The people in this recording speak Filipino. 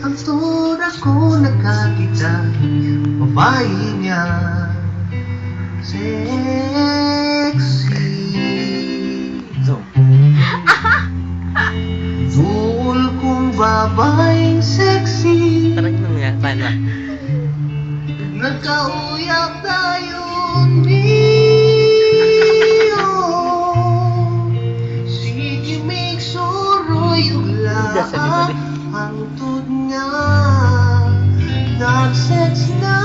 Ang tura ko nakakita, babae niya sexy. Duol kong babaeng sexy, Parang nga, paano? nagkauyap tayo niyo. Sige migsuro yung Sabi mo lahat. din. Hangtod nga nag-sex na